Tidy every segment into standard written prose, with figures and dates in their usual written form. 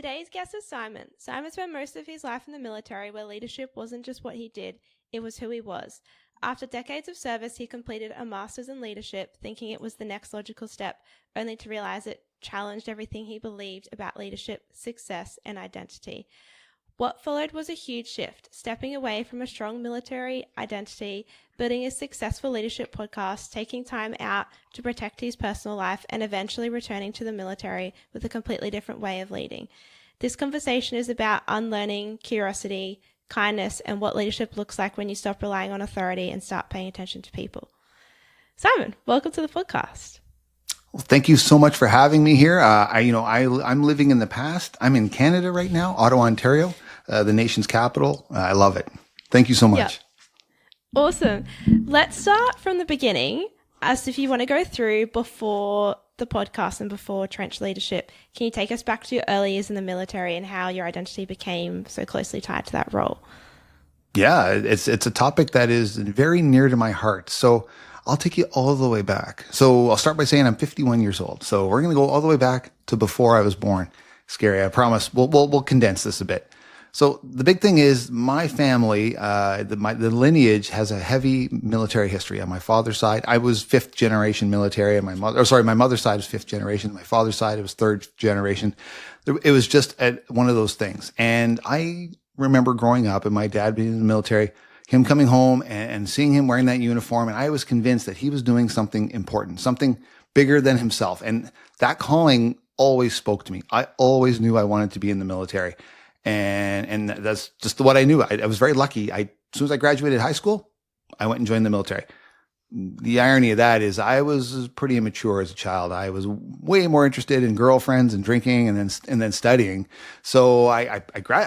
Today's guest is Simon. Simon spent most of his life in the military where leadership wasn't just what he did, it was who he was. After decades of service, he completed a master's in leadership, thinking it was the next logical step, only to realize it challenged everything he believed about leadership, success, and identity. What followed was a huge shift, stepping away from a strong military identity, building a successful leadership podcast, taking time out to protect his personal life, and eventually returning to the military with a completely different way of leading. This conversation is about unlearning, curiosity, kindness, and what leadership looks like when you stop relying on authority and start paying attention to people. Simon, welcome to the podcast. Well, thank you so much for having me here. I'm living in the past. I'm in Canada right now, Ottawa, Ontario, the nation's capital. I love it. Thank you so much. Yep. Awesome. Let's start from the beginning. As if you want to go through before the podcast and before Trench Leadership, can you take us back to your early years in the military and how your identity became so closely tied to that role? Yeah, it's a topic that is very near to my heart. So I'll take you all the way back. So I'll start by saying I'm 51 years old. So we're going to go all the way back to before I was born. Scary, I promise. We'll condense this a bit. So the big thing is my family, the lineage has a heavy military history. On my father's side, I was fifth generation military, and my mother's side was fifth generation. My father's side, it was third generation. It was just one of those things. And I remember growing up and my dad being in the military, him coming home and seeing him wearing that uniform. And I was convinced that he was doing something important, something bigger than himself. And that calling always spoke to me. I always knew I wanted to be in the military. And that's just what I knew. I was very lucky. As soon as I graduated high school, I went and joined the military. The irony of that is I was pretty immature as a child. I was way more interested in girlfriends and drinking and then studying. So I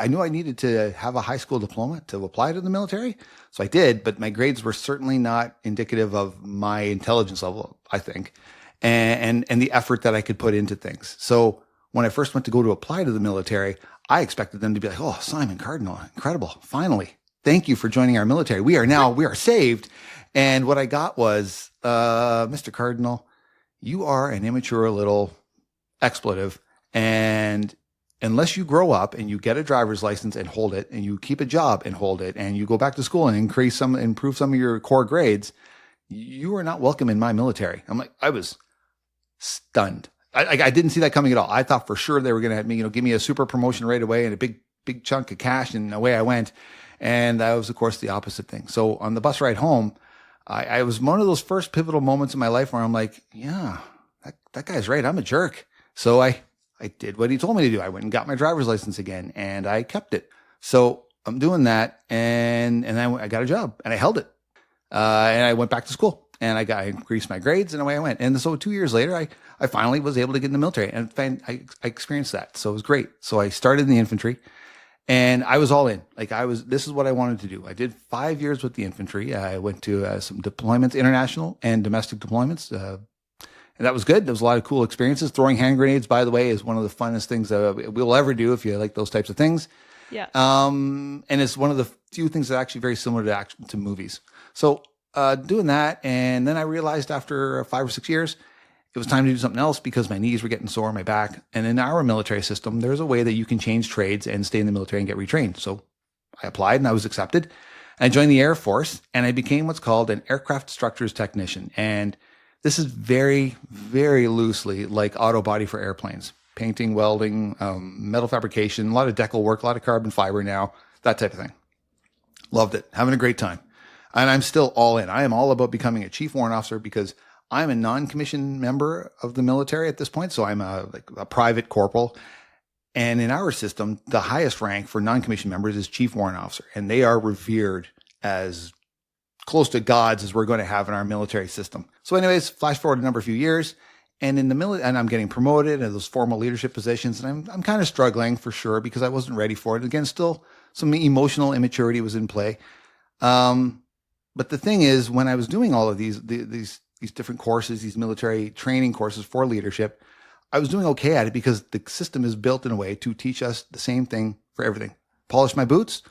knew I needed to have a high school diploma to apply to the military. So I did, but my grades were certainly not indicative of my intelligence level, I think, and the effort that I could put into things. So when I first went to go to apply to the military, I expected them to be like, "Oh, Simon Cardinal, incredible. Finally. Thank you for joining our military. We are saved." And what I got was, Mr. Cardinal, you are an immature little expletive. And unless you grow up and you get a driver's license and hold it, and you keep a job and hold it, and you go back to school and improve some of your core grades, you are not welcome in my military. I was stunned. I didn't see that coming at all. I thought for sure they were going to have me, give me a super promotion right away and a big chunk of cash, and away I went. And that was, of course, the opposite thing. So on the bus ride home, I was one of those first pivotal moments in my life where I'm like, yeah, that guy's right. I'm a jerk. So I did what he told me to do. I went and got my driver's license again, and I kept it. So I'm doing that, and then I got a job, and I held it. And I went back to school. And I increased my grades, and away I went. And so 2 years later, I finally was able to get in the military, and I experienced that. So it was great. So I started in the infantry, and I was all in. This is what I wanted to do. I did 5 years with the infantry. I went to some deployments, international and domestic deployments. And that was good. There was a lot of cool experiences. Throwing hand grenades, by the way, is one of the funnest things we'll ever do if you like those types of things. Yeah. And it's one of the few things that are actually very similar to movies. So doing that, and then I realized after 5 or 6 years, it was time to do something else because my knees were getting sore, my back. And in our military system, there's a way that you can change trades and stay in the military and get retrained. So I applied and I was accepted. I joined the Air Force, and I became what's called an aircraft structures technician. And this is very, very loosely like auto body for airplanes, painting, welding, metal fabrication, a lot of decal work, a lot of carbon fiber now, that type of thing. Loved it, having a great time. And I'm still all in. I am all about becoming a chief warrant officer because I'm a non-commissioned member of the military at this point. So I'm a private corporal. And in our system, the highest rank for non-commissioned members is chief warrant officer. And they are revered as close to gods as we're going to have in our military system. So anyways, flash forward a few years, and in the military, and I'm getting promoted in those formal leadership positions. And I'm kind of struggling for sure because I wasn't ready for it. Again, still some emotional immaturity was in play. But the thing is, when I was doing all of these different courses, these military training courses for leadership, I was doing okay at it because the system is built in a way to teach us the same thing for everything. Polish my boots.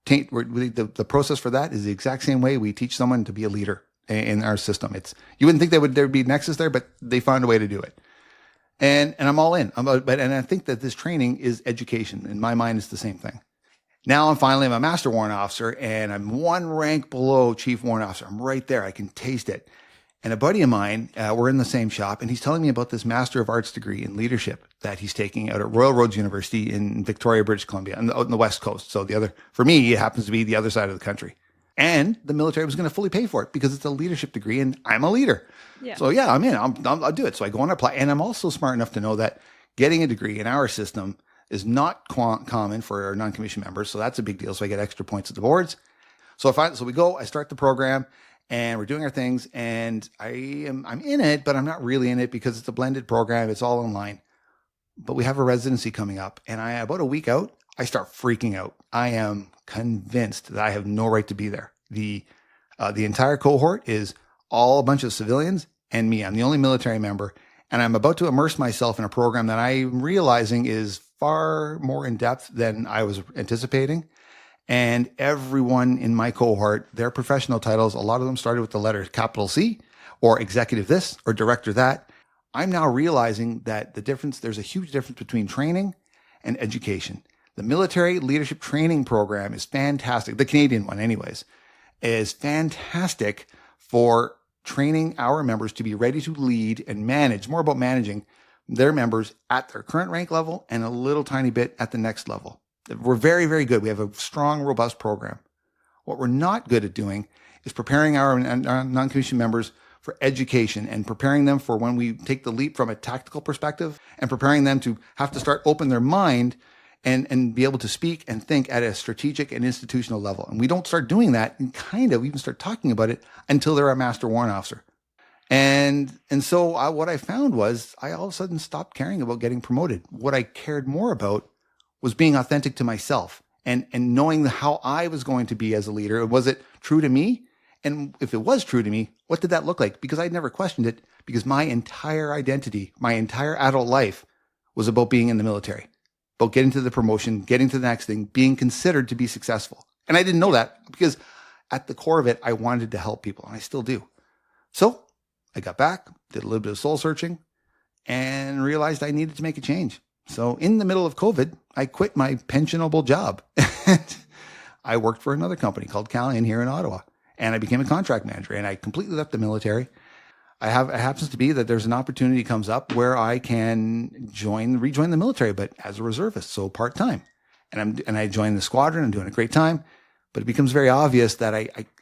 The process for that is the exact same way we teach someone to be a leader in our system. You wouldn't think there'd be nexus there, but they found a way to do it. And I'm all in. And I think that this training is education. In my mind, it's the same thing. Now I'm a master warrant officer, and I'm one rank below chief warrant officer. I'm right there. I can taste it. And a buddy of mine, we're in the same shop, and he's telling me about this Master of Arts degree in leadership that he's taking out at Royal Roads University in Victoria, British Columbia, out on the West Coast. So for me, it happens to be the other side of the country. And the military was going to fully pay for it because it's a leadership degree, and I'm a leader. Yeah. So yeah, I'm in. I'll do it. So I go and apply, and I'm also smart enough to know that getting a degree in our system is not common for our non-commissioned members. So that's a big deal. So I get extra points at the boards. So we go. I start the program, and we're doing our things, and I'm in it, but I'm not really in it because it's a blended program. It's all online. But we have a residency coming up, and about a week out, I start freaking out. I am convinced that I have no right to be there. The entire cohort is all a bunch of civilians and me. I'm the only military member, and I'm about to immerse myself in a program that I'm realizing is far more in depth than I was anticipating. And everyone in my cohort, their professional titles, a lot of them started with the letter capital C or executive this or director that. I'm now realizing that there's a huge difference between training and education. The military leadership training program is fantastic. The Canadian one anyways, is fantastic for training our members to be ready to lead and manage, more about managing their members at their current rank level and a little tiny bit at the next level. We're very, very good. We have a strong, robust program. What we're not good at doing is preparing our non-commissioned members for education and preparing them for when we take the leap from a tactical perspective and preparing them to have to start open their mind and be able to speak and think at a strategic and institutional level. And we don't start doing that and kind of even start talking about it until they're a master warrant officer. And so what I found was I all of a sudden stopped caring about getting promoted. What I cared more about was being authentic to myself and knowing how I was going to be as a leader. Was it true to me? And if it was true to me, what did that look like? Because I'd never questioned it, because my entire identity, my entire adult life was about being in the military, about getting to the promotion, getting to the next thing, being considered to be successful. And I didn't know that because at the core of it, I wanted to help people, and I still do. So I got back, did a little bit of soul searching, and realized I needed to make a change. So in the middle of COVID, I quit my pensionable job. I worked for another company called Calian here in Ottawa, and I became a contract manager, and I completely left the military. It happens to be that there's an opportunity comes up where I can rejoin the military, but as a reservist, so part-time. And I joined the squadron. I'm doing a great time, but it becomes very obvious that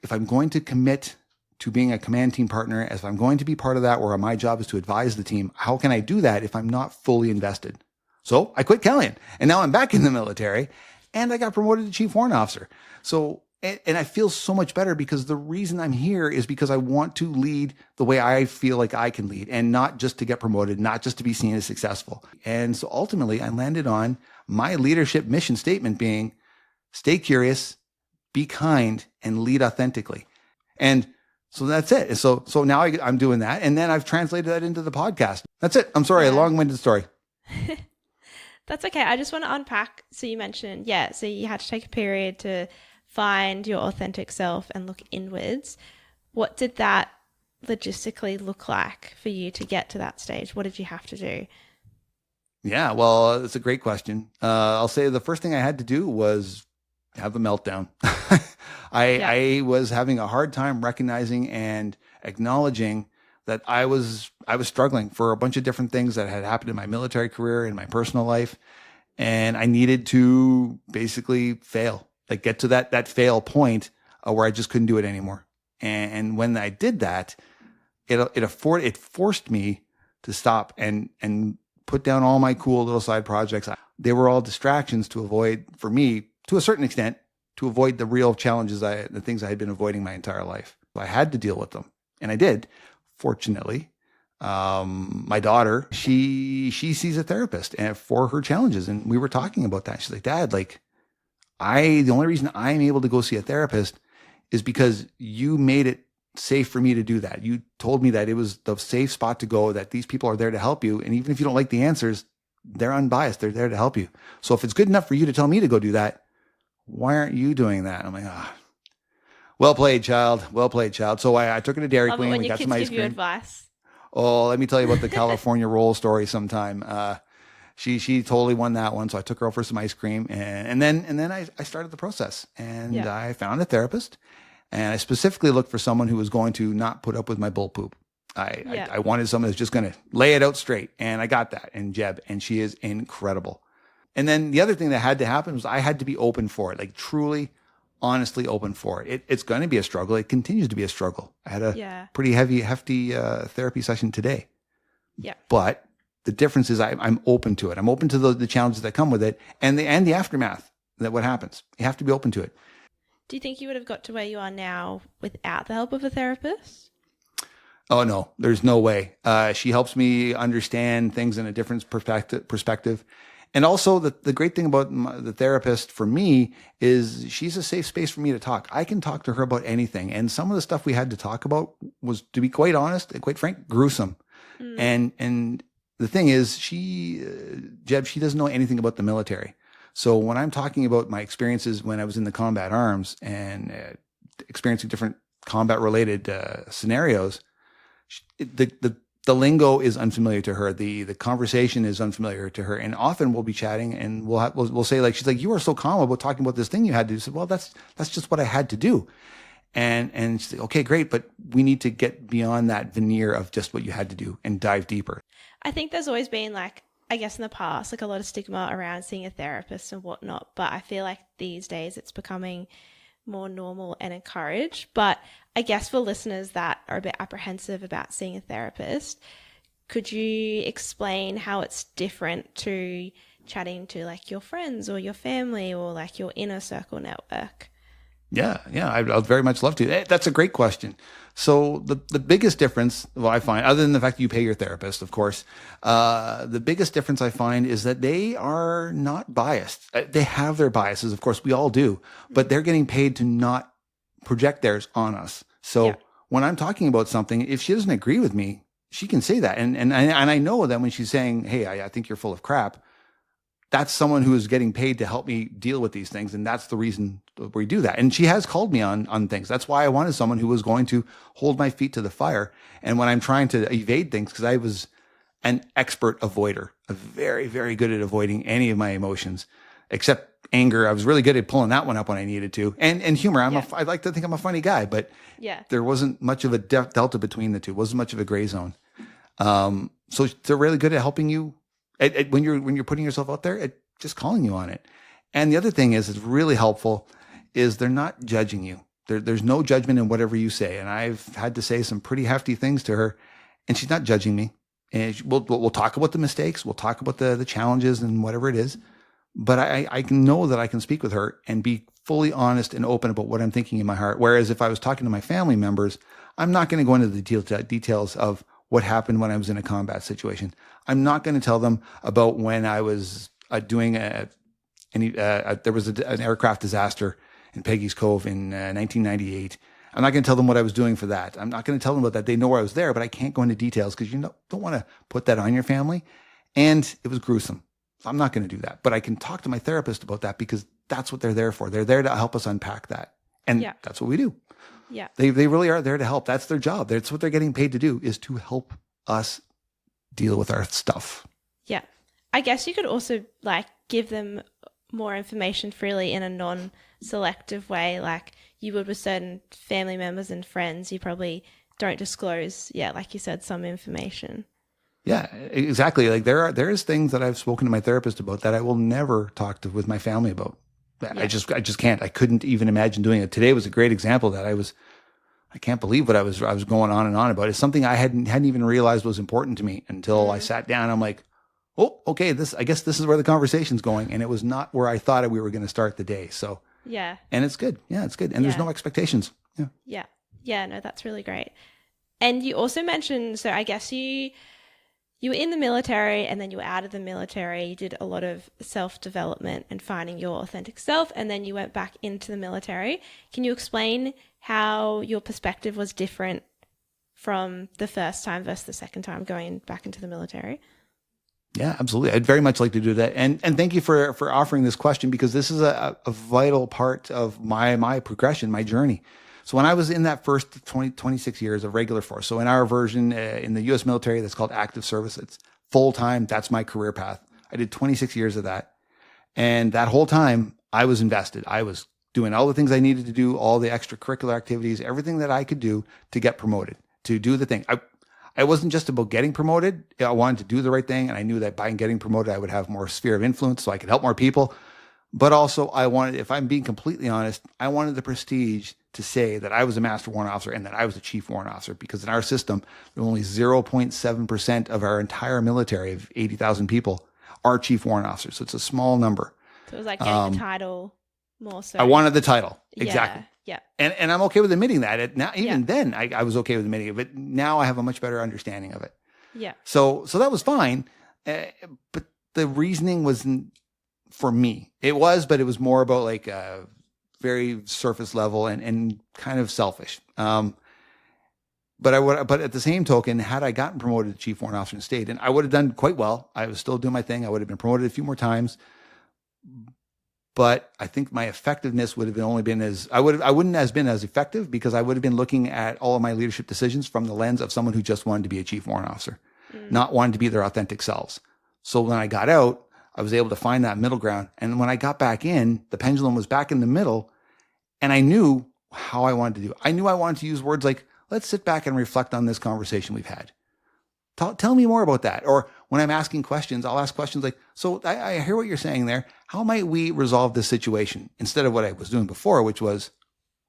if I'm going to commit to being a command team partner, if I'm going to be part of that, where my job is to advise the team, how can I do that if I'm not fully invested? So I quit Calian, and now I'm back in the military, and I got promoted to chief warrant officer. So, and I feel so much better because the reason I'm here is because I want to lead the way I feel like I can lead, and not just to get promoted, not just to be seen as successful. And so ultimately I landed on my leadership mission statement being stay curious, be kind, and lead authentically. And so that's it. So now I'm doing that. And then I've translated that into the podcast. That's it. I'm sorry, a long-winded story. That's okay. I just want to unpack. So you mentioned, so you had to take a period to find your authentic self and look inwards. What did that logistically look like for you to get to that stage? What did you have to do? Yeah, well, it's a great question. I'll say the first thing I had to do was have a meltdown. I was having a hard time recognizing and acknowledging that I was struggling for a bunch of different things that had happened in my military career, in my personal life. And I needed to basically fail, like get to that fail point where I just couldn't do it anymore. And when I did that, it forced me to stop and put down all my cool little side projects. They were all distractions to avoid, for me, to a certain extent, to avoid the real challenges, the things I had been avoiding my entire life. I had to deal with them, and I did. Fortunately, my daughter, she sees a therapist and for her challenges, and we were talking about that. She's like, Dad, the only reason I'm able to go see a therapist is because you made it safe for me to do that. You told me that it was the safe spot to go, that these people are there to help you, and even if you don't like the answers, they're unbiased. They're there to help you. So if it's good enough for you to tell me to go do that, why aren't you doing that? I'm like, well played, child. Well played, child. So I took her to Dairy Queen. When We your got kids some ice give you cream. advice. Oh, let me tell you about the California roll story sometime. She totally won that one. So I took her out for some ice cream, and then I started the process, and Yeah. I found a therapist, and I specifically looked for someone who was going to not put up with my bull poop. Yeah. I wanted someone that's just going to lay it out straight, and I got that in Jeb, and she is incredible. And then the other thing that had to happen was I had to be open for it, like truly, honestly open for it. It's going to be a struggle. It continues to be a struggle. I had a Yeah. pretty hefty therapy session today, Yeah. but the difference is I'm open to it. I'm open to the challenges that come with it, and the aftermath that what happens. You have to be open to it. Do you think you would have got to where you are now without the help of a therapist? Oh no, there's no way. She helps me understand things in a different perspective. And also the great thing about the therapist for me is she's a safe space for me to talk. I can talk to her about anything. And some of the stuff we had to talk about was, to be quite honest and quite frank, gruesome. And the thing is, Jeb, she doesn't know anything about the military. So when I'm talking about my experiences when I was in the combat arms and experiencing different combat related scenarios, the lingo is unfamiliar to her. The conversation is unfamiliar to her. And often we'll be chatting and we'll say, like, she's like, you are so calm about talking about this thing you had to do. I said, well, that's just what I had to do. And she's like, okay, great. But we need to get beyond that veneer of just what you had to do and dive deeper. I think there's always been, like, I guess in the past, like a lot of stigma around seeing a therapist and whatnot. But I feel like these days it's becoming more normal and encouraged. But I guess for listeners that are a bit apprehensive about seeing a therapist, could you explain how it's different to chatting to like your friends or your family or like your inner circle network? Yeah, I'd very much love to. That's a great question. So the biggest difference, well, I find, other than the fact that you pay your therapist, of course, the biggest difference I find is that they are not biased. They have their biases, of course, we all do, but they're getting paid to not project theirs on us. So when I'm talking about something, if she doesn't agree with me, she can say that, and I know that when she's saying, "Hey, I think you're full of crap," that's someone who is getting paid to help me deal with these things. And that's the reason we do that. And she has called me on things. That's why I wanted someone who was going to hold my feet to the fire. And when I'm trying to evade things, because I was an expert avoider, very, very good at avoiding any of my emotions, except anger. I was really good at pulling that one up when I needed to. And humor. I like to think I'm a funny guy, but there wasn't much of a delta between the two. Wasn't much of a gray zone. So they're really good at helping you when you're putting yourself out there, just calling you on it. And the other thing is, it's really helpful, is they're not judging you. There's no judgment in whatever you say. And I've had to say some pretty hefty things to her, and she's not judging me. And we'll talk about the mistakes. We'll talk about the challenges and whatever it is. But I can know that I can speak with her and be fully honest and open about what I'm thinking in my heart. Whereas if I was talking to my family members, I'm not going to go into the details of what happened when I was in a combat situation. I'm not going to tell them about when I was doing there was an aircraft disaster in Peggy's Cove in 1998. I'm not going to tell them what I was doing for that. I'm not going to tell them about that. They know where I was there, but I can't go into details because don't want to put that on your family. And it was gruesome. So I'm not going to do that. But I can talk to my therapist about that because that's what they're there for. They're there to help us unpack that. And that's what we do. Yeah. They really are there to help. That's their job. That's what they're getting paid to do, is to help us deal with our stuff. Yeah. I guess you could also like give them more information freely in a non-selective way, like you would with certain family members and friends. You probably don't disclose, like you said, some information. Yeah, exactly. Like there is things that I've spoken to my therapist about that I will never talk with my family about. I just can't. I couldn't even imagine doing it. Today was a great example that I can't believe what I was going on and on about. It's something I hadn't even realized was important to me until I sat down. I'm like, oh, okay, I guess this is where the conversation's going. And it was not where I thought we were going to start the day. So, and it's good. Yeah, it's good. And there's no expectations. Yeah. Yeah, no, that's really great. And you also mentioned, so I guess you were in the military and then you were out of the military. You did a lot of self-development and finding your authentic self, and then you went back into the military. Can you explain how your perspective was different from the first time versus the second time going back into the military? Yeah, absolutely. I'd very much like to do that. And thank you for offering this question, because this is a vital part of my progression, my journey. So when I was in that first 26 years of regular force, so in our version in the U.S. military, that's called active service. It's full time. That's my career path. I did 26 years of that. And that whole time I was invested. I was doing all the things I needed to do, all the extracurricular activities, everything that I could do to get promoted, to do the thing. I wasn't just about getting promoted. I wanted to do the right thing. And I knew that by getting promoted, I would have more sphere of influence so I could help more people. But also I wanted, if I'm being completely honest, I wanted the prestige to say that I was a master warrant officer and that I was a chief warrant officer, because in our system, only 0.7% of our entire military of 80,000 people are chief warrant officers. So it's a small number. So it was like getting the title more so. I wanted the title. Exactly. Yeah. And I'm okay with admitting that. Now, even then, I was okay with admitting it, but now I have a much better understanding of it. Yeah. So that was fine. But the reasoning wasn't for me. It was, but it was more about like very surface level and kind of selfish. But at the same token, had I gotten promoted to chief warrant officer in state, and I would have done quite well. I was still doing my thing. I would have been promoted a few more times. But I think my effectiveness would have only been I wouldn't have been as effective, because I would have been looking at all of my leadership decisions from the lens of someone who just wanted to be a chief warrant officer, not wanting to be their authentic selves. So when I got out, I was able to find that middle ground. And when I got back in, the pendulum was back in the middle, and I knew how I wanted to do it. I knew I wanted to use words like, let's sit back and reflect on this conversation we've had. Tell me more about that. Or when I'm asking questions, I'll ask questions like, so I hear what you're saying there. How might we resolve this situation? Instead of what I was doing before, which was,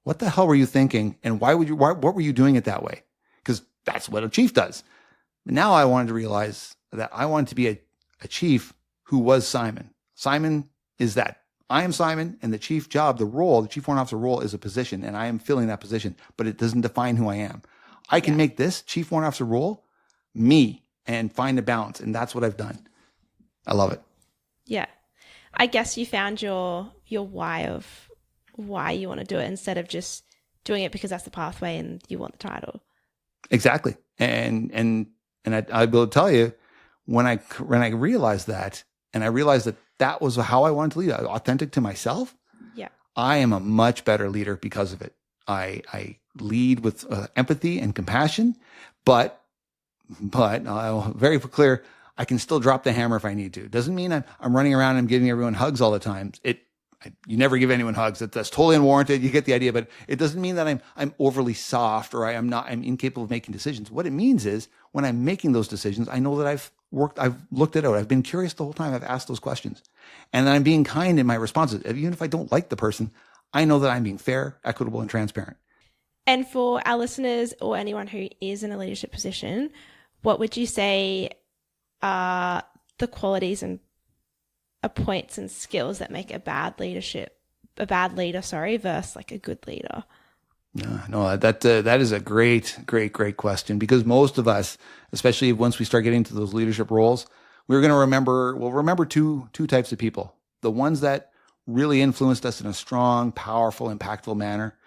what the hell were you thinking? And what were you doing it that way? Because that's what a chief does. Now I wanted to realize that I wanted to be a chief who was Simon. Simon is that. I am Simon, and the chief job, the role, the chief warrant officer role is a position, and I am filling that position, but it doesn't define who I am. I can make this chief warrant officer role me and find a balance. And that's what I've done. I love it. Yeah. I guess you found your why of why you want to do it, instead of just doing it because that's the pathway and you want the title. Exactly. And I will tell you, when I realized that, and I realized that was how I wanted to lead, authentic to myself. Yeah. I am a much better leader because of it. I lead with empathy and compassion, but very clear, I can still drop the hammer if I need to. It doesn't mean I'm running around and giving everyone hugs all the time. You never give anyone hugs. That's totally unwarranted. You get the idea, but it doesn't mean that I'm overly soft or I'm incapable of making decisions. What it means is, when I'm making those decisions, I know that I've looked it out. I've been curious the whole time. I've asked those questions, and I'm being kind in my responses. Even if I don't like the person, I know that I'm being fair, equitable, and transparent. And for our listeners or anyone who is in a leadership position, what would you say are the qualities and points and skills that make a bad leader, versus like a good leader? No, that is a great question, because most of us, especially once we start getting to those leadership roles, we'll remember two types of people. The ones that really influenced us in a strong, powerful, impactful manner,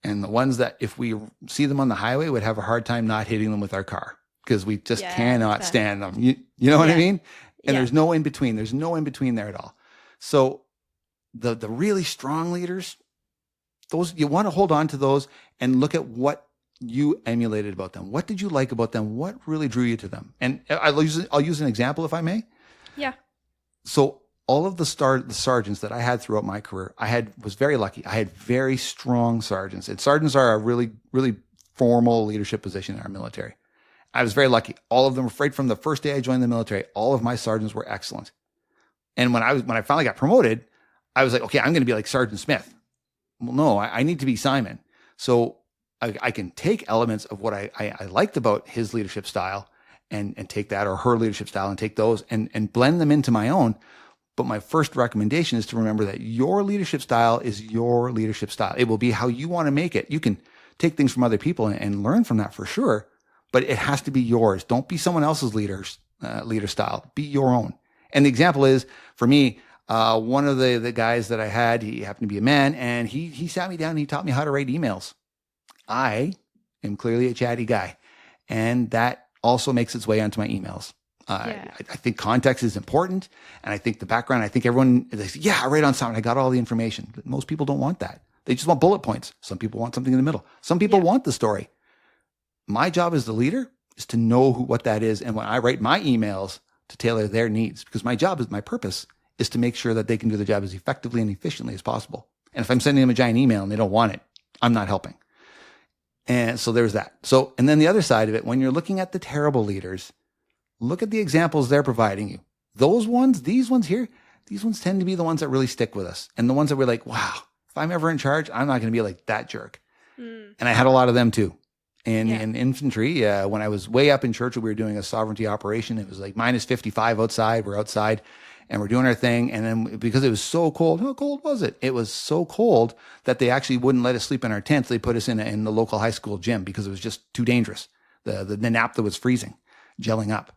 and the ones that if we see them on the highway, would have a hard time not hitting them with our car, because we just cannot stand them. You know what I mean? And there's no in between. There's no in between there at all. So the really strong leaders, those, you want to hold on to those and look at what you emulated about them. What did you like about them? What really drew you to them? And I'll use an example, if I may. Yeah. So all of the sergeants that I had throughout my career, was very lucky. I had very strong sergeants. And sergeants are a really, really formal leadership position in our military. I was very lucky. All of them were right from the first day I joined the military. All of my sergeants were excellent. And when I finally got promoted, I was like, okay, I'm going to be like Sergeant Smith. Well, no, I need to be Simon. So I can take elements of what I liked about his leadership style and take that, or her leadership style, and take those and blend them into my own. But my first recommendation is to remember that your leadership style is your leadership style. It will be how you want to make it. You can take things from other people and learn from that for sure, but it has to be yours. Don't be someone else's leader style. Be your own. And the example is, for me, one of the guys that I had, he happened to be a man, and he sat me down and he taught me how to write emails. I am clearly a chatty guy, and that also makes its way onto my emails. I think context is important, and I think the background, I think everyone, they say, yeah, I write on something, I got all the information. But most people don't want that. They just want bullet points. Some people want something in the middle. Some people want the story. My job as the leader is to know what that is. And when I write my emails, to tailor their needs, because my purpose is to make sure that they can do the job as effectively and efficiently as possible. And if I'm sending them a giant email and they don't want it, I'm not helping. And so there's that. So, and then the other side of it, when you're looking at the terrible leaders, look at the examples they're providing you. These ones here, these ones tend to be the ones that really stick with us. And the ones that we're like, wow, if I'm ever in charge, I'm not going to be like that jerk. And I had a lot of them too. And in infantry, when I was way up in Churchill, we were doing a sovereignty operation. It was like minus 55 outside. We're outside and we're doing our thing. And then because it was so cold, how cold was it? It was so cold that they actually wouldn't let us sleep in our tents. They put us in the local high school gym because it was just too dangerous. The naphtha was freezing, gelling up.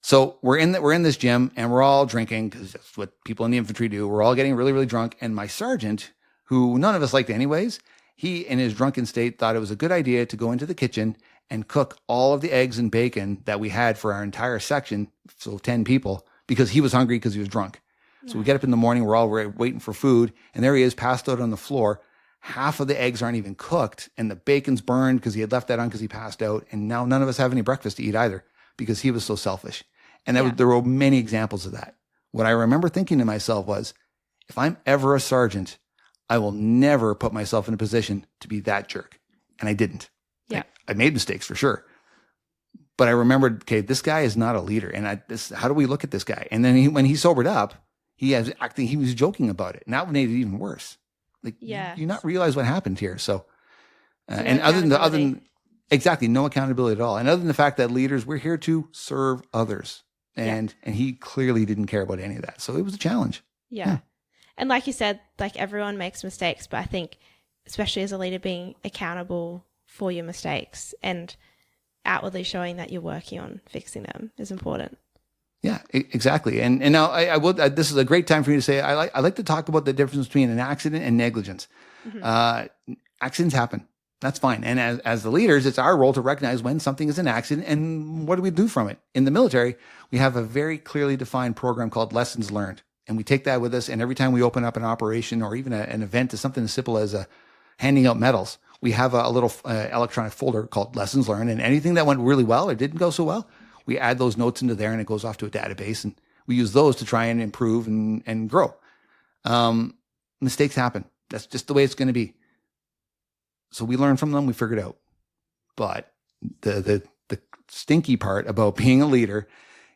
So we're in this gym and we're all drinking because that's what people in the infantry do. We're all getting really, really drunk. And my sergeant, who none of us liked anyways, he, in his drunken state, thought it was a good idea to go into the kitchen and cook all of the eggs and bacon that we had for our entire section, so 10 people, because he was hungry because he was drunk. So we get up in the morning, we're all waiting for food, and there he is, passed out on the floor. Half of the eggs aren't even cooked, and the bacon's burned because he had left that on because he passed out, and now none of us have any breakfast to eat either because he was so selfish. And there were many examples of that. What I remember thinking to myself was, if I'm ever a sergeant, I will never put myself in a position to be that jerk. And I didn't. Yeah. I made mistakes for sure. But I remembered, okay, this guy is not a leader. And how do we look at this guy? And then when he sobered up, he was joking about it. And that made it even worse. Like, you not realize what happened here. So, and other than exactly, no accountability at all. And other than the fact that leaders, we're here to serve others. And he clearly didn't care about any of that. So it was a challenge. Yeah. And like you said, like everyone makes mistakes, but I think especially as a leader, being accountable for your mistakes and outwardly showing that you're working on fixing them is important. Yeah, exactly. And now I will. This is a great time for me to say I like to talk about the difference between an accident and negligence. Accidents happen. That's fine. And as the leaders, it's our role to recognize when something is an accident and what do we do from it. In the military, we have a very clearly defined program called Lessons Learned. And we take that with us. And every time we open up an operation or even an event to something as simple as handing out medals, we have a little electronic folder called Lessons Learned. And anything that went really well or didn't go so well, we add those notes into there and it goes off to a database. And we use those to try and improve and grow. Mistakes happen. That's just the way it's going to be. So we learn from them. We figure it out. But the stinky part about being a leader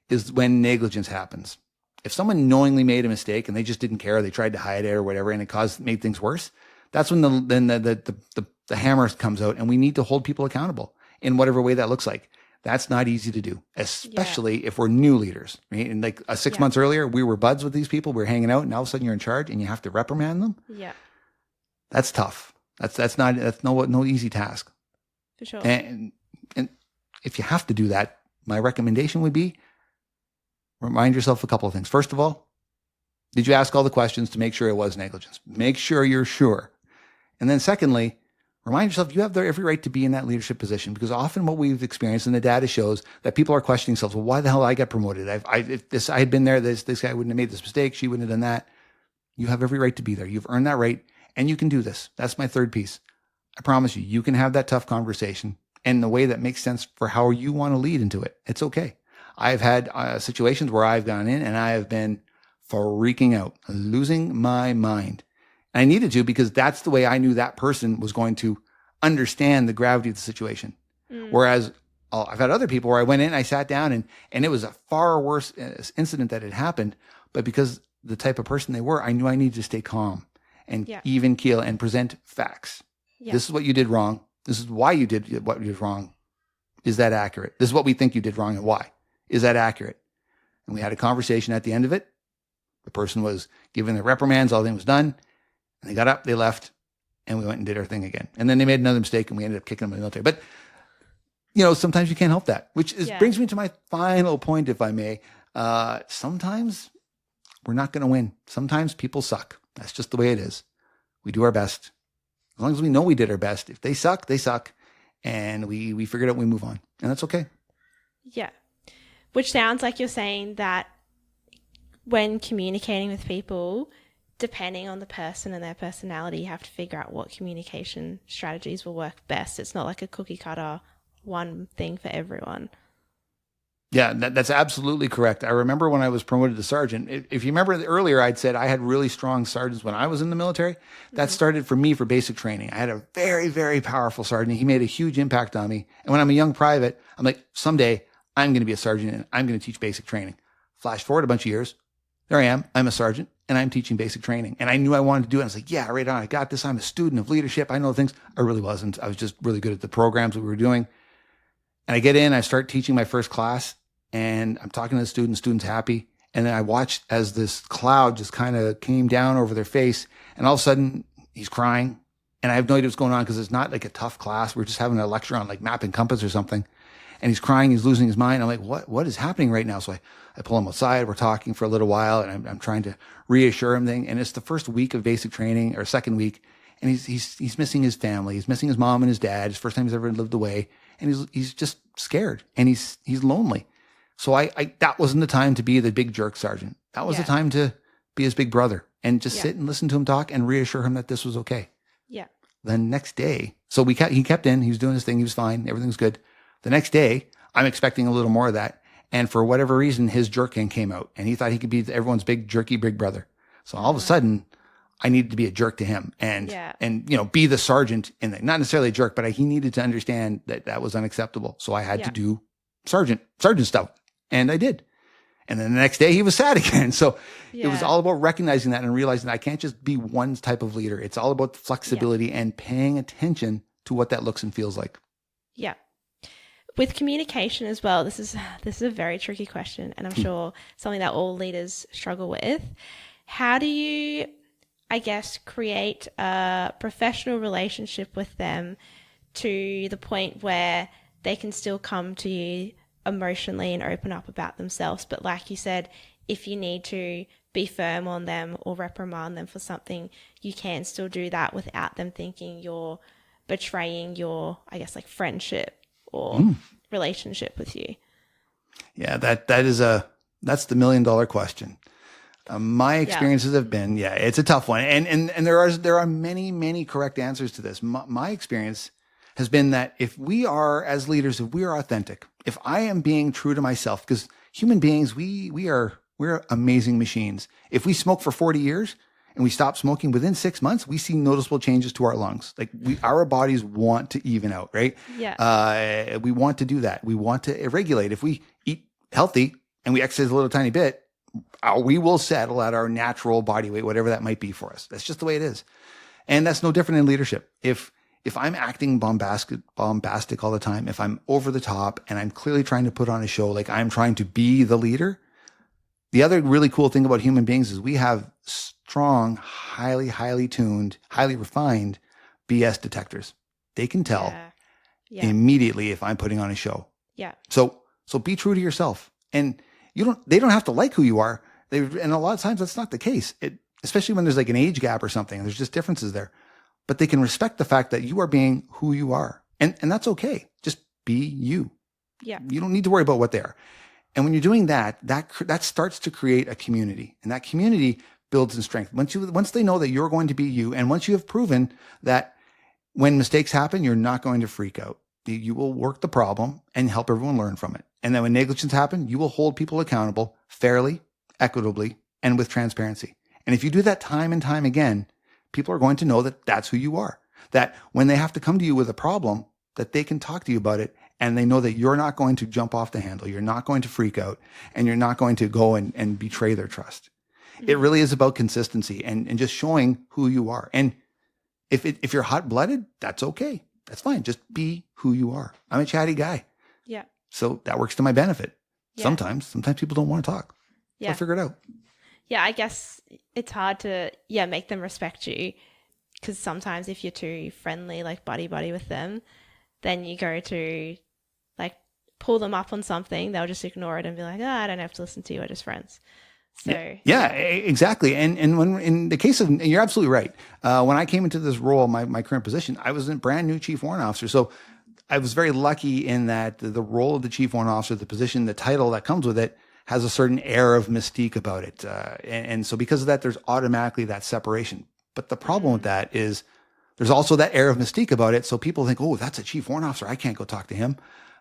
is when negligence happens. If someone knowingly made a mistake and they just didn't care, they tried to hide it or whatever, and it made things worse, that's when the hammer comes out, and we need to hold people accountable in whatever way that looks like. That's not easy to do, especially if we're new leaders. Right? And like 6 months earlier, we were buds with these people, we were hanging out, and all of a sudden you're in charge and you have to reprimand them. Yeah, that's tough. That's no easy task. For sure. And if you have to do that, my recommendation would be, remind yourself a couple of things. First of all, did you ask all the questions to make sure it was negligence? Make sure you're sure. And then secondly, remind yourself you have every right to be in that leadership position, because often what we've experienced and the data shows that people are questioning themselves. Well, why the hell did I get promoted? If I had been there, this guy wouldn't have made this mistake. She wouldn't have done that. You have every right to be there. You've earned that right and you can do this. That's my third piece. I promise you can have that tough conversation in the way that makes sense for how you want to lead into it. It's okay. I've had situations where I've gone in and I have been freaking out, losing my mind. And I needed to, because that's the way I knew that person was going to understand the gravity of the situation. Whereas I've had other people where I went in, I sat down and it was a far worse incident that had happened. But because the type of person they were, I knew I needed to stay calm and even keel and present facts. This is what you did wrong. This is why you did what you did wrong. Is that accurate? This is what we think you did wrong and why. Is that accurate? And we had a conversation at the end of it. The person was given their reprimands. All the thing was done. And they got up, they left, and we went and did our thing again. And then they made another mistake and we ended up kicking them in the military. But, sometimes you can't help that, which brings me to my final point, if I may. Sometimes we're not going to win. Sometimes people suck. That's just the way it is. We do our best. As long as we know we did our best. If they suck, they suck. And we figured out, we move on. And that's okay. Yeah. Which sounds like you're saying that when communicating with people, depending on the person and their personality, you have to figure out what communication strategies will work best. It's not like a cookie cutter one thing for everyone. Yeah, that's absolutely correct. I remember when I was promoted to sergeant, if you remember earlier, I'd said I had really strong sergeants when I was in the military. That started for me for basic training. I had a very, very powerful sergeant. He made a huge impact on me. And when I'm a young private, I'm like, someday I'm going to be a sergeant and I'm going to teach basic training. Flash forward a bunch of years. There I am. I'm a sergeant and I'm teaching basic training. And I knew I wanted to do it. I was like, yeah, right on. I got this. I'm a student of leadership. I know things. I really wasn't. I was just really good at the programs that we were doing. And I get in, I start teaching my first class. And I'm talking to the students happy. And then I watched as this cloud just kind of came down over their face. And all of a sudden he's crying. And I have no idea what's going on because it's not like a tough class. We're just having a lecture on like map and compass or something. And he's crying. He's losing his mind. I'm like, what is happening right now? So I pull him outside. We're talking for a little while and I'm trying to reassure him thing. And it's the first week of basic training or second week. And he's missing his family. He's missing his mom and his dad. It's the first time he's ever lived away. And he's just scared and he's lonely. So I that wasn't the time to be the big jerk sergeant. That was the time to be his big brother and just sit and listen to him talk and reassure him that this was okay. Yeah. The next day, so he kept in, he was doing his thing. He was fine. Everything was good. The next day, I'm expecting a little more of that. And for whatever reason, his jerking came out and he thought he could be everyone's big jerky big brother. So all of a sudden I needed to be a jerk to him and be the sergeant in that, not necessarily a jerk, but he needed to understand that that was unacceptable. So I had to do sergeant stuff. And I did. And then the next day he was sad again. So it was all about recognizing that and realizing that I can't just be one type of leader. It's all about the flexibility and paying attention to what that looks and feels like. Yeah. With communication as well, this is a very tricky question, and I'm sure something that all leaders struggle with. How do you, I guess, create a professional relationship with them to the point where they can still come to you emotionally and open up about themselves? But like you said, if you need to be firm on them or reprimand them for something, you can still do that without them thinking you're betraying your, I guess, like friendship or relationship with you. Yeah, that's the $1 million question. My experiences have been, it's a tough one. And there are many correct answers to this. My experience has been that if we are, as leaders, if we are authentic, if I am being true to myself, because human beings, we're amazing machines. If we smoke for 40 years and we stop smoking within 6 months, we see noticeable changes to our lungs. Like our bodies want to even out, right? Yeah. We want to do that. We want to regulate. If we eat healthy and we exercise a little tiny bit, we will settle at our natural body weight, whatever that might be for us. That's just the way it is. And that's no different in leadership. If I'm acting bombastic all the time, if I'm over the top and I'm clearly trying to put on a show, like I'm trying to be the leader, the other really cool thing about human beings is we have strong, highly tuned, highly refined BS detectors. They can tell immediately if I'm putting on a show. Yeah. So be true to yourself. And they don't have to like who you are. And a lot of times that's not the case. Especially when there's like an age gap or something, there's just differences there. But they can respect the fact that you are being who you are. And that's okay. Just be you. Yeah. You don't need to worry about what they are. And when you're doing that starts to create a community. And that community builds in strength. Once they know that you're going to be you, and once you have proven that when mistakes happen, you're not going to freak out. You will work the problem and help everyone learn from it. And then when negligence happens, you will hold people accountable fairly, equitably, and with transparency. And if you do that time and time again, people are going to know that that's who you are. That when they have to come to you with a problem, that they can talk to you about it, and they know that you're not going to jump off the handle. You're not going to freak out, and you're not going to go and betray their trust. Mm-hmm. It really is about consistency and just showing who you are. And if you're hot-blooded, that's okay. That's fine. Just be who you are. I'm a chatty guy. Yeah. So that works to my benefit. Yeah. Sometimes people don't want to talk. Yeah. So I figure it out. Yeah, I guess it's hard to, make them respect you, because sometimes if you're too friendly, like buddy with them, then you go to like pull them up on something, they'll just ignore it and be like, I don't have to listen to you, we're just friends. So yeah, exactly. And when in the case of, you're absolutely right. When I came into this role, my current position, I was a brand new chief warrant officer. So I was very lucky in that the role of the chief warrant officer, the position, the title that comes with it, has a certain air of mystique about it. And so because of that, there's automatically that separation. But the problem with that is there's also that air of mystique about it. So people think, oh, that's a chief warrant officer. I can't go talk to him.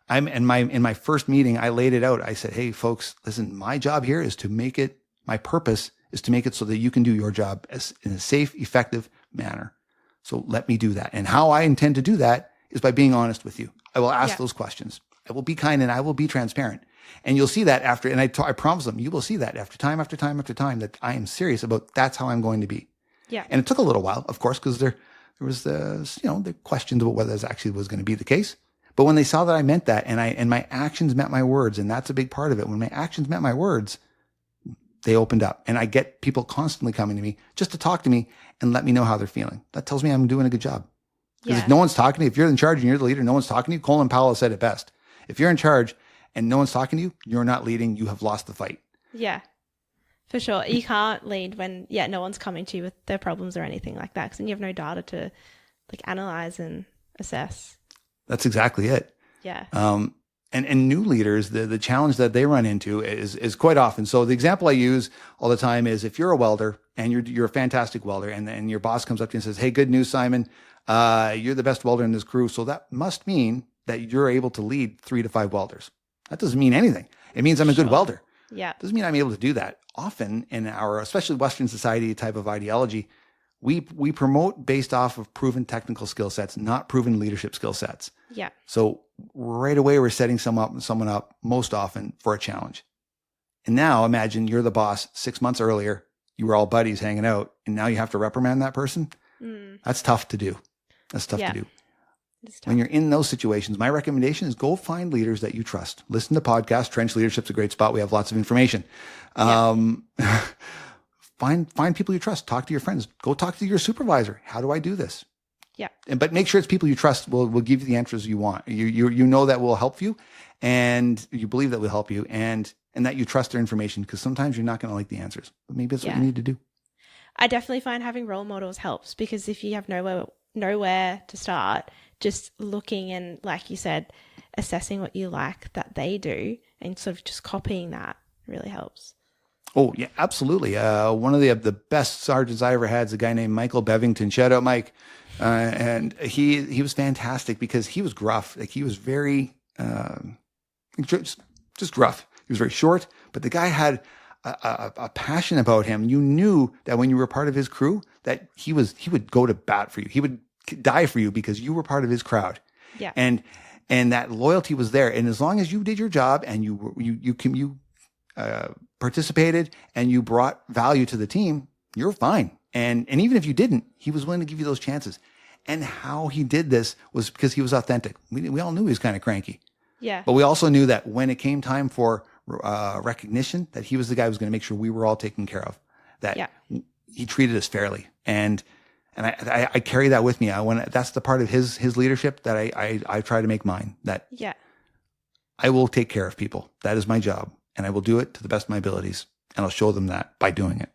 In my first meeting, I laid it out. I said, hey, folks, listen, my job here is to make it, my purpose is to make it so that you can do your job in a safe, effective manner. So let me do that. And how I intend to do that is by being honest with you. I will ask those questions. I will be kind and I will be transparent. And you'll see that after, and I promise them, you will see that after time, after time, after time, that I am serious about that's how I'm going to be. Yeah. And it took a little while, of course, because there was the questions about whether this actually was going to be the case. But when they saw that I meant that and my actions met my words, and that's a big part of it. When my actions met my words, they opened up, and I get people constantly coming to me just to talk to me and let me know how they're feeling. That tells me I'm doing a good job. Because if no one's talking to you, if you're in charge and you're the leader, no one's talking to you. Colin Powell said it best. If you're in charge and no one's talking to you, you're not leading. You have lost the fight. Yeah, for sure. You can't lead when, no one's coming to you with their problems or anything like that, because then you have no data to analyze and assess. That's exactly it. Yeah. And new leaders, the challenge that they run into is quite often. So the example I use all the time is if you're a welder and you're a fantastic welder, and your boss comes up to you and says, hey, good news, Simon, you're the best welder in this crew. So that must mean that you're able to lead 3 to 5 welders. That doesn't mean anything. It means I'm a good welder. Yeah. Doesn't mean I'm able to do that. Often in our, especially Western society type of ideology, we promote based off of proven technical skill sets, not proven leadership skill sets. Yeah. So right away, we're setting someone up most often for a challenge. And now imagine you're the boss 6 months earlier, you were all buddies hanging out, and now you have to reprimand that person. That's tough to do. That's tough to do. When you're in those situations, my recommendation is go find leaders that you trust. Listen to podcasts. Trench Leadership's a great spot. We have lots of information. Find people you trust. Talk to your friends. Go talk to your supervisor. How do I do this? Yeah. But make sure it's people you trust will give you the answers you want. You know that will help you, and you believe that will help you, and that you trust their information, because sometimes you're not going to like the answers, but maybe that's what you need to do. I definitely find having role models helps, because if you have nowhere to start, just looking and, like you said, assessing what you like that they do and sort of just copying that really helps. Oh, yeah, absolutely. One of the best sergeants I ever had is a guy named Michael Bevington. Shout out, Mike. And he was fantastic because he was gruff. Like, he was very, just gruff. He was very short, but the guy had a passion about him. You knew that when you were part of his crew, that he would go to bat for you. He would die for you because you were part of his crowd. Yeah. And that loyalty was there. And as long as you did your job and you participated and you brought value to the team, you're fine. And even if you didn't, he was willing to give you those chances. And how he did this was because he was authentic. We all knew he was kind of cranky. Yeah. But we also knew that when it came time for recognition, that he was the guy who was going to make sure we were all taken care of. That he treated us fairly. And I carry that with me. That's the part of his leadership that I try to make mine. That I will take care of people. That is my job. And I will do it to the best of my abilities. And I'll show them that by doing it.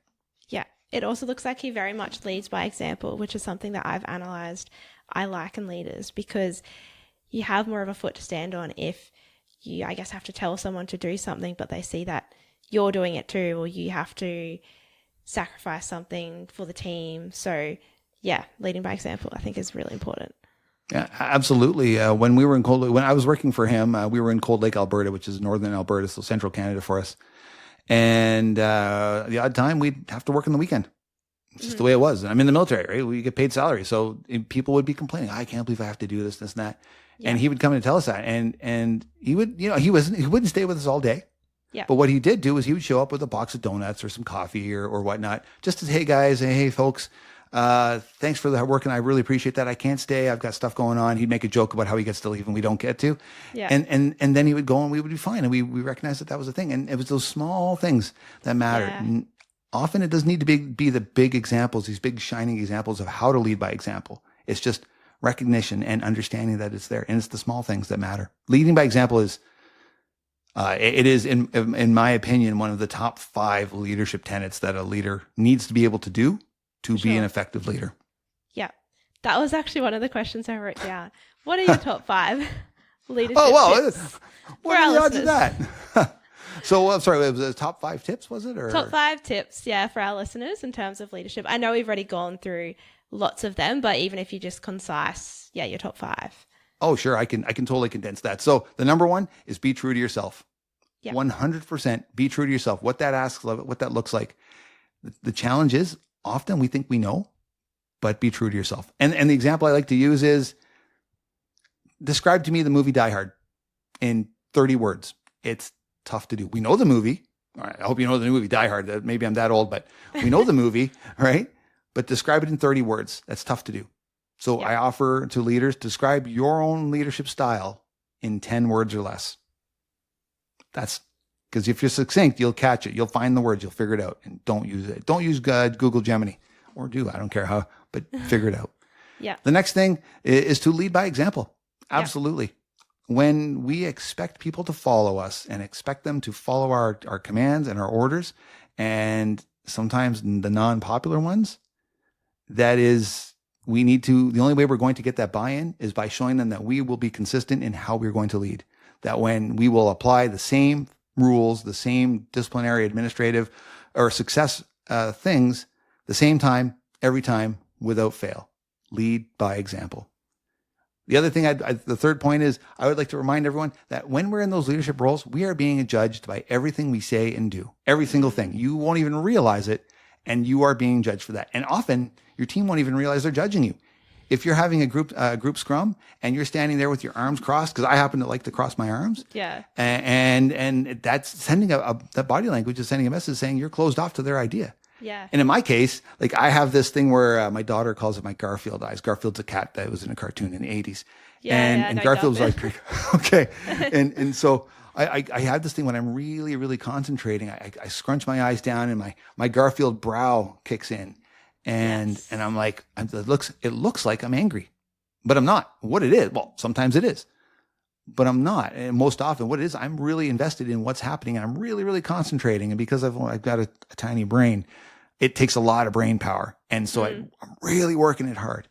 Yeah. It also looks like he very much leads by example, which is something that I've analyzed I like in leaders, because you have more of a foot to stand on if you, I guess, have to tell someone to do something, but they see that you're doing it too, or you have to sacrifice something for the team. So, yeah, leading by example, I think, is really important. Yeah, absolutely. When I was working for him, we were in Cold Lake, Alberta, which is northern Alberta, so central Canada for us. And the odd time we'd have to work on the weekend. It's just the way it was. I'm in the military, right? We get paid salary. So people would be complaining, I can't believe I have to do this and that. Yeah. And he would come in and tell us that. And he would, he wouldn't stay with us all day. Yeah. But what he did do is he would show up with a box of donuts or some coffee or whatnot, just to say, hey guys, hey folks, thanks for the work, and I really appreciate that. I can't stay. I've got stuff going on. He'd make a joke about how he gets to leave and we don't get to. Yeah. And then he would go and we would be fine. And we recognized that was the thing. And it was those small things that mattered. Yeah. And often it doesn't need to be the big examples, these big shining examples of how to lead by example. It's just recognition and understanding that it's there. And it's the small things that matter. Leading by example is, it is, in my opinion, one of the top 5 leadership tenets that a leader needs to be able to do to be an effective leader. Yeah. That was actually one of the questions I wrote down. What are your top 5 leadership tips? What are the odds of that? So I'm sorry, it was the top 5 tips, was it? Or Top 5 tips, yeah, for our listeners in terms of leadership. I know we've already gone through lots of them, but even if you're just concise, yeah, your top 5. Oh, sure. I can totally condense that. So the number 1 is be true to yourself. Yep. 100% be true to yourself. What that asks, what that looks like. The challenge is often we think we know, but be true to yourself. And the example I like to use is describe to me the movie Die Hard in 30 words. It's tough to do. We know the movie. All right, I hope you know the movie Die Hard. Maybe I'm that old, but we know the movie, right? But describe it in 30 words. That's tough to do. So I offer to leaders, describe your own leadership style in 10 words or less. That's because if you're succinct, you'll catch it. You'll find the words. You'll figure it out. And don't use it. Don't use Google Gemini, or do. I don't care how, but figure it out. Yeah. The next thing is to lead by example. Absolutely. Yeah. When we expect people to follow us and expect them to follow our commands and our orders, and sometimes the non-popular ones, that is, the only way we're going to get that buy-in is by showing them that we will be consistent in how we're going to lead. That when we will apply the same rules, the same disciplinary, administrative, or success things, the same time, every time, without fail. Lead by example. The other thing, the third point is, I would like to remind everyone that when we're in those leadership roles, we are being judged by everything we say and do. Every single thing. You won't even realize it, and you are being judged for that. And often, your team won't even realize they're judging you. If you're having a group scrum and you're standing there with your arms crossed, because I happen to like to cross my arms, and that's sending that body language is sending a message saying you're closed off to their idea. Yeah. And in my case, like I have this thing where my daughter calls it my Garfield eyes. Garfield's a cat that was in a cartoon in the 80s. And Garfield was like, okay. And so I have this thing when I'm really, really concentrating, I scrunch my eyes down and my Garfield brow kicks in. And I'm like, it looks like I'm angry, but I'm not. What it is, well, sometimes it is, but I'm not. And most often what it is, I'm really invested in what's happening and I'm really, really concentrating. And because I've got a tiny brain, it takes a lot of brain power. And so I'm really working it hard.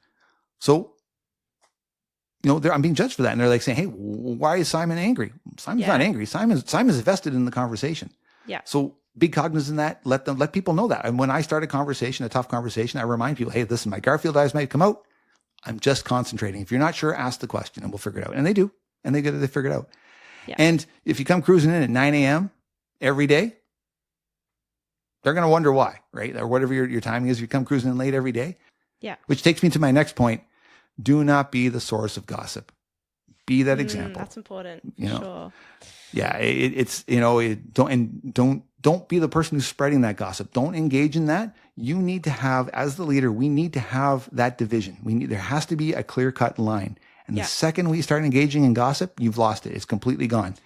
So, I'm being judged for that. And they're like saying, hey, why is Simon angry? Simon's not angry. Simon's invested in the conversation. Yeah. So be cognizant of that. Let people know that. And when I start a conversation, a tough conversation, I remind people, hey, listen, my Garfield eyes might come out. I'm just concentrating. If you're not sure, ask the question and we'll figure it out. And they do. And they figure it out. Yeah. And if you come cruising in at 9 a.m. every day, they're going to wonder why, right? Or whatever your timing is. If you come cruising in late every day. Yeah. Which takes me to my next point. Do not be the source of gossip. Be that example. That's important. Sure. Yeah. Don't be the person who's spreading that gossip. Don't engage in that. You need to have, as the leader, we need to have that division. There has to be a clear-cut line. And the second we start engaging in gossip, you've lost it. It's completely gone.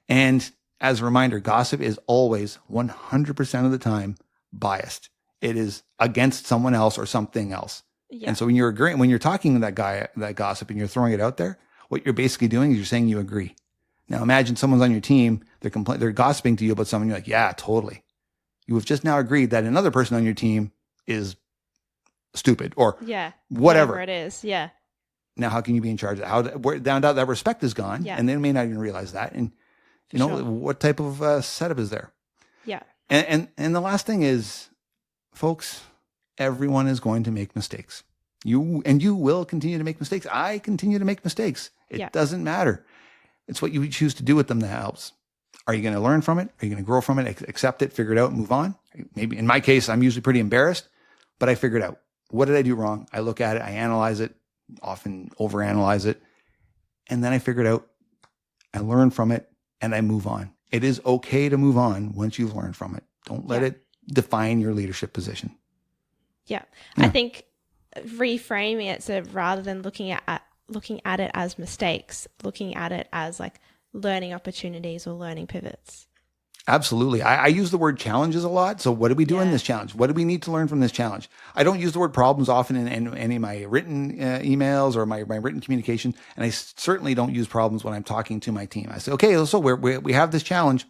And as a reminder, gossip is always 100% of the time biased. It is against someone else or something else. Yeah. And so when you're talking to that gossip and you're throwing it out there, what you're basically doing is you're saying you agree. Now imagine someone's on your team, they're gossiping to you about someone, you're like, yeah, totally. You have just now agreed that another person on your team is stupid or whatever it is. Yeah. Now, how can you be in charge of that? Down that respect is gone, and they may not even realize that. And what type of setup is there? Yeah. And the last thing is, folks, everyone is going to make mistakes. You will continue to make mistakes. I continue to make mistakes. It doesn't matter. It's what you choose to do with them that helps. Are you going to learn from it? Are you going to grow from it? Accept it, figure it out, and move on? Maybe in my case, I'm usually pretty embarrassed, but I figured out what did I do wrong? I look at it, I analyze it, often overanalyze it, and then I figured out, I learn from it, and I move on. It is okay to move on once you've learned from it. Don't let it define your leadership position. Yeah. I think reframing it, so rather than looking at it as mistakes, looking at it as like learning opportunities or learning pivots. Absolutely. I use the word challenges a lot. So what do we do in this challenge? What do we need to learn from this challenge? I don't use the word problems often in any of my written emails or my written communication. And I certainly don't use problems when I'm talking to my team. I say, okay, so we have this challenge.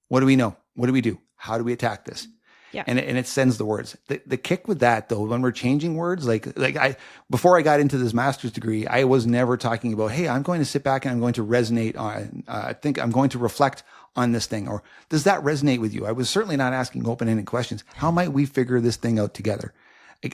What do we know? What do we do? How do we attack this? Yeah. and it sends the words. The kick with that though, when we're changing words, before I got into this master's degree, I was never talking about, hey, I'm going to sit back and I'm going to resonate on, I think I'm going to reflect on this thing, or does that resonate with you? I was certainly not asking open-ended questions. How might we figure this thing out together?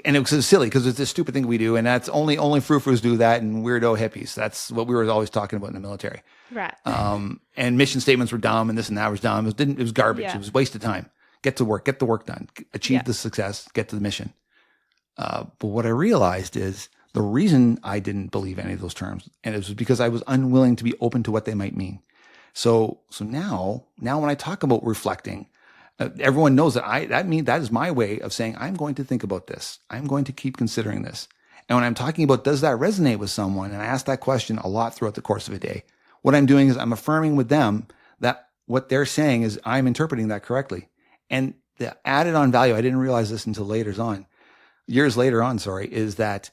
And it was silly because it's this stupid thing we do, and that's only frou-frous do that, and weirdo hippies. That's what we were always talking about in the military. Right. And mission statements were dumb, and this and that was dumb. It was garbage. Yeah. It was a waste of time. Get to work, get the work done, achieve Yeah. the success, get to the mission. But what I realized is the reason I didn't believe any of those terms, and it was because I was unwilling to be open to what they might mean. So now when I talk about reflecting, everyone knows that that is my way of saying, I'm going to think about this. I'm going to keep considering this. And when I'm talking about, does that resonate with someone? And I ask that question a lot throughout the course of a day. What I'm doing is I'm affirming with them that what they're saying is I'm interpreting that correctly. And the added on value, I didn't realize this until years later on, is that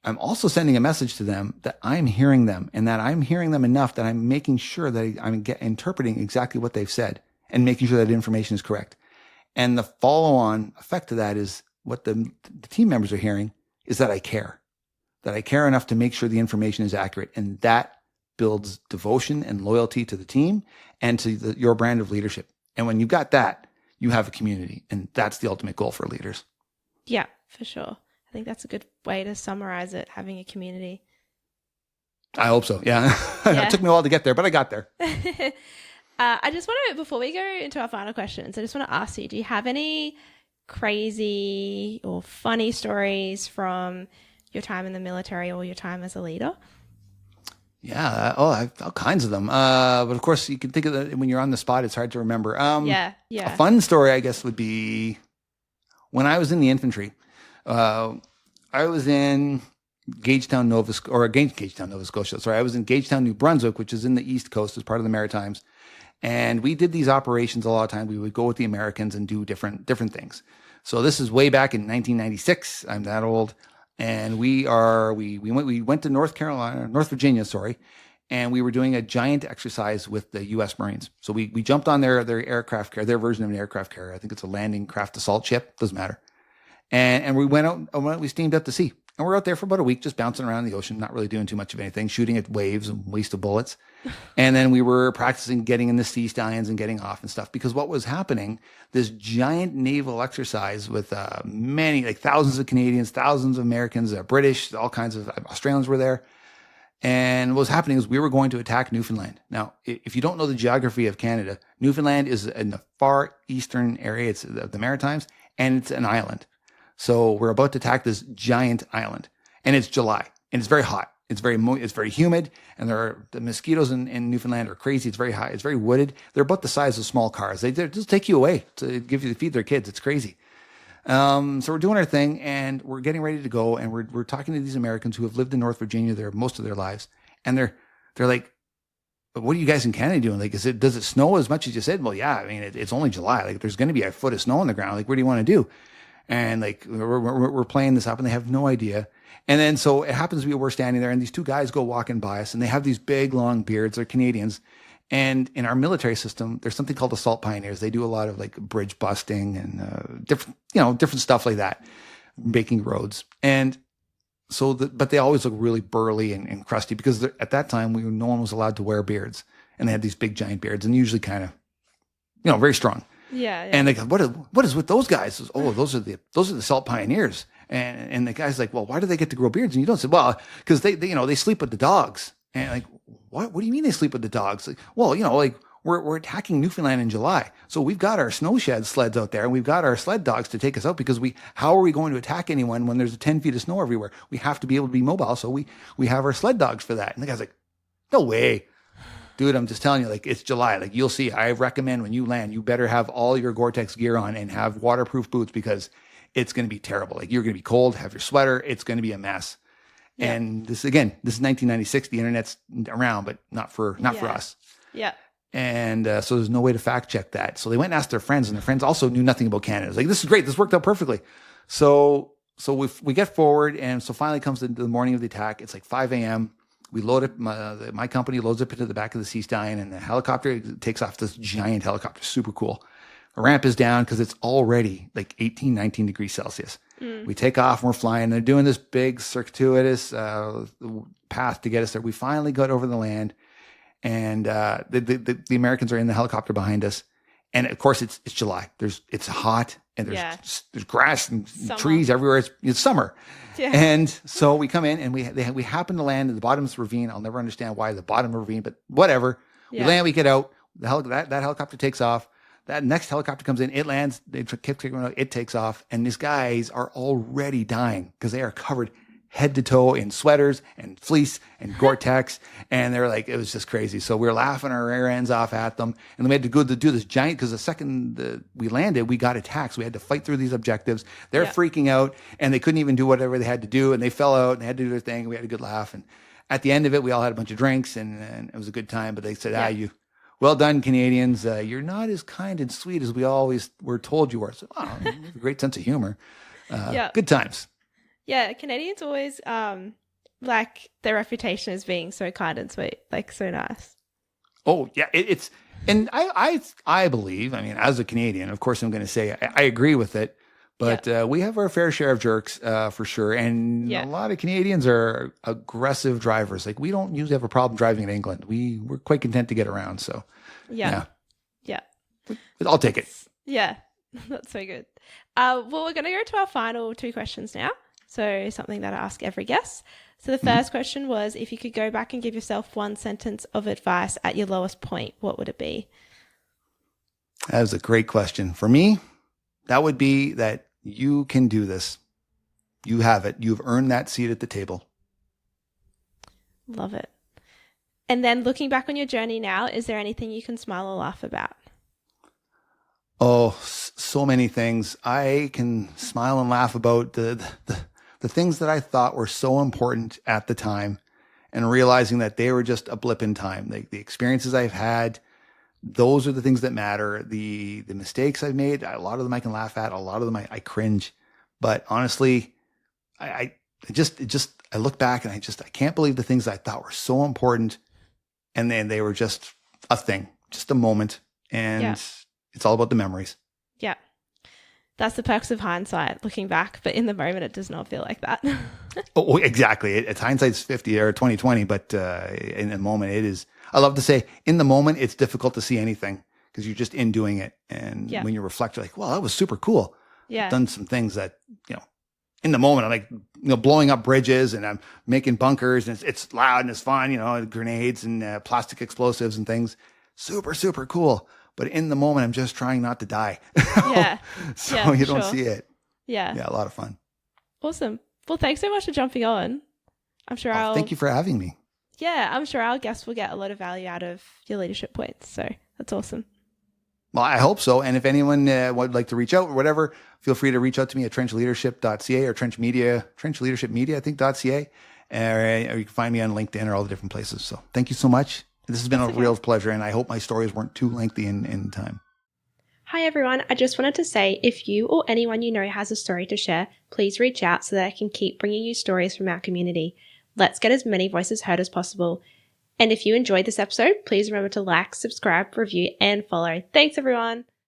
I'm also sending a message to them that I'm hearing them, and that I'm hearing them enough that I'm making sure that I'm interpreting exactly what they've said and making sure that information is correct. And the follow-on effect of that is what the team members are hearing is that I care enough to make sure the information is accurate. And that builds devotion and loyalty to the team and to your brand of leadership. And when you've got that, you have a community, and that's the ultimate goal for leaders. Yeah, for sure. I think that's a good way to summarize it, having a community. I hope so. Yeah. It took me a while to get there, but I got there. I just want to, before we go into our final questions, I just want to ask you, do you have any crazy or funny stories from your time in the military or your time as a leader? Yeah. I've all kinds of them. But of course, you can think of that when you're on the spot, it's hard to remember. Yeah. A fun story, I guess, would be when I was in the infantry. I was in Gagetown, Nova Scotia. Sorry, I was in Gagetown, New Brunswick, which is in the East Coast as part of the Maritimes. And we did these operations a lot of time. We would go with the Americans and do different things. So this is way back in 1996. I'm that old. And we went to North Virginia, and we were doing a giant exercise with the U.S. Marines. So we jumped on their aircraft carrier, their version of an aircraft carrier. I think it's a landing craft assault ship. Doesn't matter. And we went out, we steamed out to sea. And we're out there for about a week, just bouncing around the ocean, not really doing too much of anything, shooting at waves and waste of bullets. And then we were practicing getting in the sea stallions and getting off and stuff, because what was happening, this giant naval exercise with many, like thousands of Canadians, thousands of Americans, British, all kinds of Australians were there. And what was happening is we were going to attack Newfoundland. Now, if you don't know the geography of Canada, Newfoundland is in the far eastern area. It's the Maritimes, and it's an island. So we're about to attack this giant island, and it's July, and it's very hot. It's very humid, and the mosquitoes in Newfoundland are crazy. It's very high. It's very wooded. They're about the size of small cars. They just take you away to feed their kids. It's crazy. So we're doing our thing, and we're getting ready to go, and we're talking to these Americans who have lived in North Virginia there most of their lives, and they're like, "What are you guys in Canada doing? Like, does it snow as much as you said?" Well, yeah. I mean, it's only July. Like, there's going to be a foot of snow on the ground. Like, what do you want to do? And like, we're playing this up, and they have no idea. And then, so it happens to be we're standing there, and these two guys go walking by us, and they have these big, long beards. They're Canadians. And in our military system, there's something called assault pioneers. They do a lot of like bridge busting and different stuff like that, making roads. And so, but they always look really burly and crusty, because at that time, no one was allowed to wear beards. And they had these big, giant beards, and usually kind of, very strong. Yeah. And they go, what is with those guys? Oh, those are the assault pioneers. And the guy's like, well, why do they get to grow beards? And you don't say, well, because they sleep with the dogs. And like, what do you mean they sleep with the dogs? Like, well, like we're attacking Newfoundland in July. So we've got our snow shed sleds out there, and we've got our sled dogs to take us out, because how are we going to attack anyone when there's 10 feet of snow everywhere? We have to be able to be mobile. So we have our sled dogs for that. And the guy's like, no way. Dude, I'm just telling you, like, it's July. Like, you'll see. I recommend when you land, you better have all your Gore-Tex gear on and have waterproof boots, because it's going to be terrible. Like, you're going to be cold, have your sweater. It's going to be a mess. Yeah. And this is 1996. The internet's around, but not for us. Yeah. And so there's no way to fact check that. So they went and asked their friends, and their friends also knew nothing about Canada. It's like, this is great. This worked out perfectly. So we get forward, and so finally comes the morning of the attack. It's like 5 a.m. We load it. My company loads up into the back of the Sea Stallion, and the helicopter takes off. This giant helicopter, super cool. The ramp is down because it's already like 18, 19 degrees Celsius. We take off and we're flying. They're doing this big circuitous path to get us there. We finally got over the land, and the Americans are in the helicopter behind us. And of course, it's July. It's hot, and there's grass and trees everywhere. It's summer, and so we come in and we happen to land at the bottom of this ravine. I'll never understand why the bottom of the ravine, but whatever. We land, we get out. That helicopter takes off. That next helicopter comes in, it lands, it takes off, and these guys are already dying because they are covered head to toe in sweaters and fleece and Gore-Tex, and they're like, it was just crazy. So we were laughing our rear ends off at them, and then we had to go to do this giant, because the second we landed, we got attacked. So we had to fight through these objectives. They're freaking out, and they couldn't even do whatever they had to do, and they fell out, and they had to do their thing, and we had a good laugh. And at the end of it, we all had a bunch of drinks, and it was a good time, but they said, well done, Canadians. You're not as kind and sweet as we always were told you were. So, you have a great sense of humor. Good times. Yeah, Canadians always like their reputation as being so kind and sweet, like so nice. Oh yeah, it's and I believe. I mean, as a Canadian, of course, I'm going to say I agree with it. But we have our fair share of jerks for sure, and a lot of Canadians are aggressive drivers. Like, we don't usually have a problem driving in England. We're quite content to get around. So yeah. I'll take it. Yeah, that's so good. Well, we're going to go to our final two questions now. So something that I ask every guest. So the first question was, if you could go back and give yourself one sentence of advice at your lowest point, what would it be? That was a great question. For me, that would be that you can do this. You have it. You've earned that seat at the table. Love it. And then looking back on your journey now, is there anything you can smile or laugh about? Oh, so many things. I can smile and laugh about the things that I thought were so important at the time, and realizing that they were just a blip in time. The experiences I've had, those are the things that matter. The mistakes I've made, a lot of them I can laugh at. A lot of them I cringe. But honestly, I look back and I can't believe the things I thought were so important, and then they were just a thing, just a moment, and it's all about the memories. Yeah. That's the perks of hindsight, looking back, but in the moment it does not feel like that. Oh, exactly. It's hindsight's 50 or 2020, but in the moment it is. I love to say, in the moment it's difficult to see anything because you're just in doing it, and when you reflect, you're like, "Well, that was super cool." I've done some things that in the moment, I'm like, blowing up bridges, and I'm making bunkers, and it's loud and it's fun, grenades and plastic explosives and things. Super, super cool. But in the moment, I'm just trying not to die. So you don't see it. Yeah, a lot of fun. Awesome. Well, thanks so much for jumping on. I'm sure thank you for having me. Yeah, I'm sure our guests will get a lot of value out of your leadership points. So that's awesome. Well, I hope so. And if anyone would like to reach out or whatever, feel free to reach out to me at trenchleadership.ca or trenchleadershipmedia, I think, .ca. Or you can find me on LinkedIn or all the different places. So thank you so much. This has been a real pleasure, and I hope my stories weren't too lengthy in time. Hi, everyone. I just wanted to say, if you or anyone you know has a story to share, please reach out so that I can keep bringing you stories from our community. Let's get as many voices heard as possible. And if you enjoyed this episode, please remember to like, subscribe, review, and follow. Thanks, everyone.